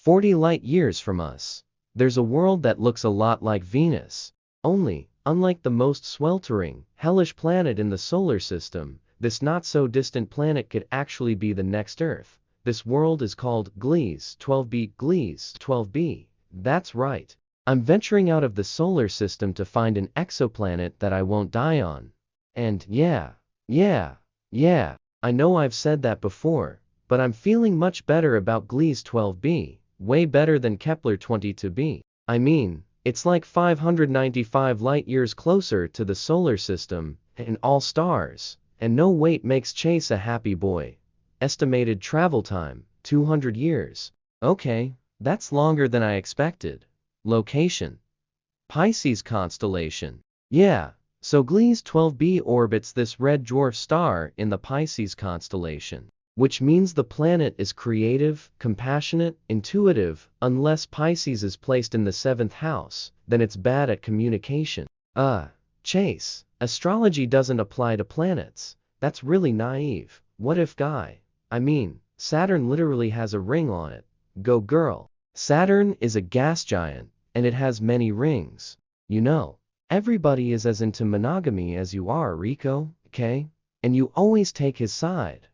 40 light-years from us. There's a world that looks a lot like Venus. Only, unlike the most sweltering, hellish planet in the solar system, this not-so-distant planet could actually be the next Earth. This world is called Gliese 12b. Gliese 12b. That's right. I'm venturing out of the solar system to find an exoplanet that I won't die on. And yeah, I know I've said that before, but I'm feeling much better about Gliese 12b, way better than Kepler 22b. I mean, it's like 595 light-years closer to the solar system, and all stars, and no wait makes chase a happy boy. Estimated travel time, 200 years. Okay, that's longer than I expected. Location: Pisces constellation. Yeah, so Gliese 12b orbits this red dwarf star in the Pisces constellation, which means the planet is creative, compassionate, intuitive. Unless Pisces is placed in the 7th house, then it's bad at communication. Chase, astrology doesn't apply to planets. That's really naive. What if Saturn literally has a ring on it. Go girl. Saturn is a gas giant, and it has many rings. You know, everybody is as into monogamy as you are, Rico, okay? And you always take his side.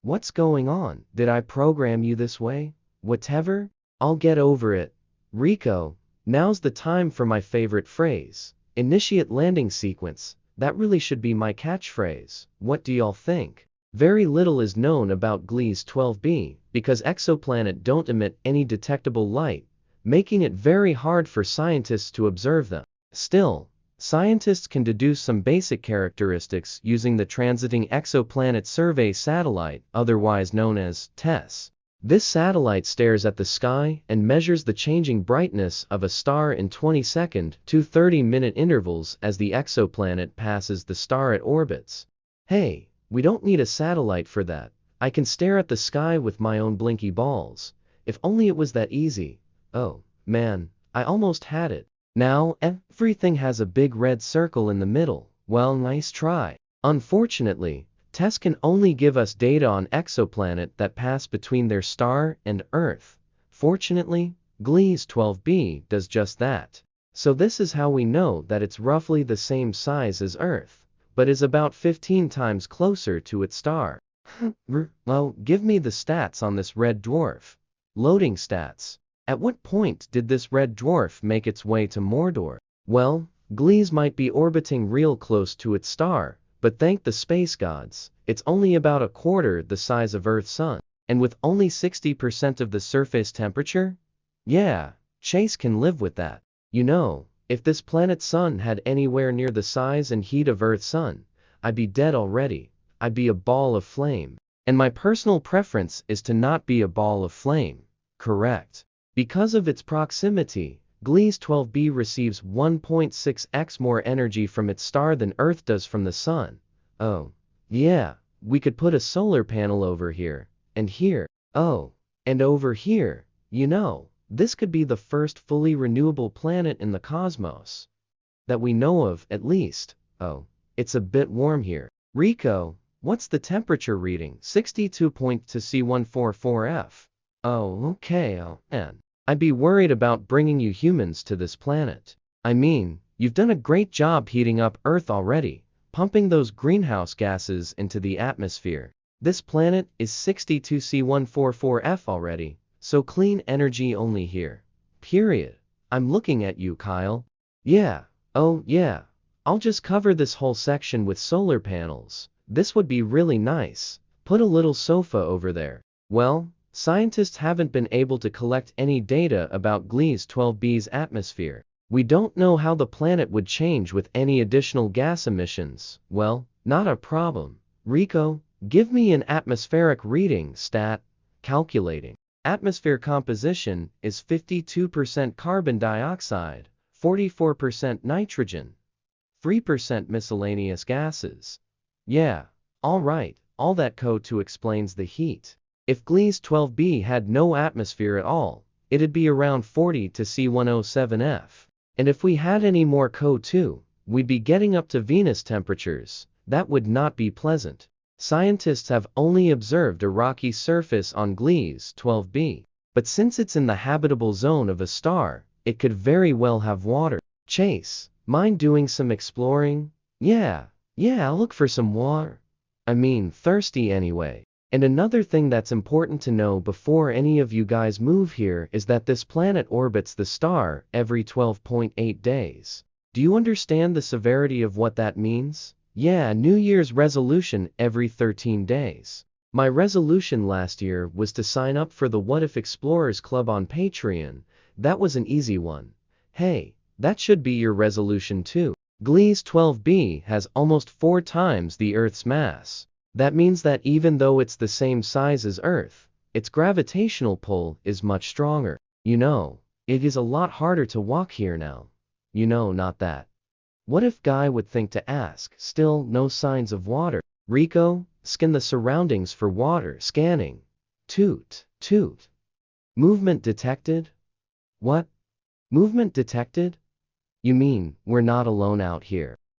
What's going on? Did I program you this way? Whatever? I'll get over it. Rico, now's the time for my favorite phrase. Initiate landing sequence. That really should be my catchphrase. What do y'all think? Very little is known about Gliese 12b, because exoplanet don't emit any detectable light, making it very hard for scientists to observe them. Still, scientists can deduce some basic characteristics using the Transiting Exoplanet Survey Satellite, otherwise known as TESS. This satellite stares at the sky and measures the changing brightness of a star in 20-second to 30-minute intervals as the exoplanet passes the star it orbits. Hey, we don't need a satellite for that. I can stare at the sky with my own blinky balls. If only it was that easy. Oh, man, I almost had it. Now, everything has a big red circle in the middle. Well, nice try. Unfortunately, TESS can only give us data on exoplanet that pass between their star and Earth. Fortunately, Gliese 12b does just that. So this is how we know that it's roughly the same size as Earth, but is about 15 times closer to its star. Well, give me the stats on this red dwarf. Loading stats. At what point did this red dwarf make its way to Mordor? Well, Gliese might be orbiting real close to its star, but thank the space gods, it's only about a quarter the size of Earth's sun, and with only 60% of the surface temperature? Yeah, Chase can live with that. You know, if this planet's sun had anywhere near the size and heat of Earth's sun, I'd be dead already. I'd be a ball of flame. And my personal preference is to not be a ball of flame. Correct. Because of its proximity, Gliese 12b receives 1.6x more energy from its star than Earth does from the sun. Oh, yeah, we could put a solar panel over here, and here, oh, and over here. You know, this could be the first fully renewable planet in the cosmos. That we know of, at least. Oh, it's a bit warm here. Rico, what's the temperature reading? 62.2 C144F. Oh, okay, and I'd be worried about bringing you humans to this planet. I mean, you've done a great job heating up Earth already, pumping those greenhouse gases into the atmosphere. This planet is 62 C144F already, so clean energy only here. Period. I'm looking at you, Kyle. Yeah, oh yeah, I'll just cover this whole section with solar panels. This would be really nice. Put a little sofa over there. Well, scientists haven't been able to collect any data about Gliese 12b's atmosphere. We don't know how the planet would change with any additional gas emissions. Well, not a problem. Rico, give me an atmospheric reading stat. Calculating. Atmosphere composition is 52% carbon dioxide, 44% nitrogen, 3% miscellaneous gases. Yeah, all right, all that CO2 explains the heat. If Gliese 12b had no atmosphere at all, it'd be around 40 to C107F. And if we had any more CO2, we'd be getting up to Venus temperatures. That would not be pleasant. Scientists have only observed a rocky surface on Gliese 12b. But since it's in the habitable zone of a star, it could very well have water. Chase, mind doing some exploring? Yeah, I'll look for some water. I mean, thirsty anyway. And another thing that's important to know before any of you guys move here is that this planet orbits the star every 12.8 days. Do you understand the severity of what that means? Yeah, New Year's resolution every 13 days. My resolution last year was to sign up for the What If Explorers Club on Patreon. That was an easy one. Hey, that should be your resolution too. Gliese 12b has almost 4 times the Earth's mass. That means that even though it's the same size as Earth, its gravitational pull is much stronger. You know, it is a lot harder to walk here now. You know, not that. What if Guy would think to ask? Still no signs of water. Rico, scan the surroundings for water. Scanning. Toot, toot. Movement detected? What? Movement detected? You mean, we're not alone out here?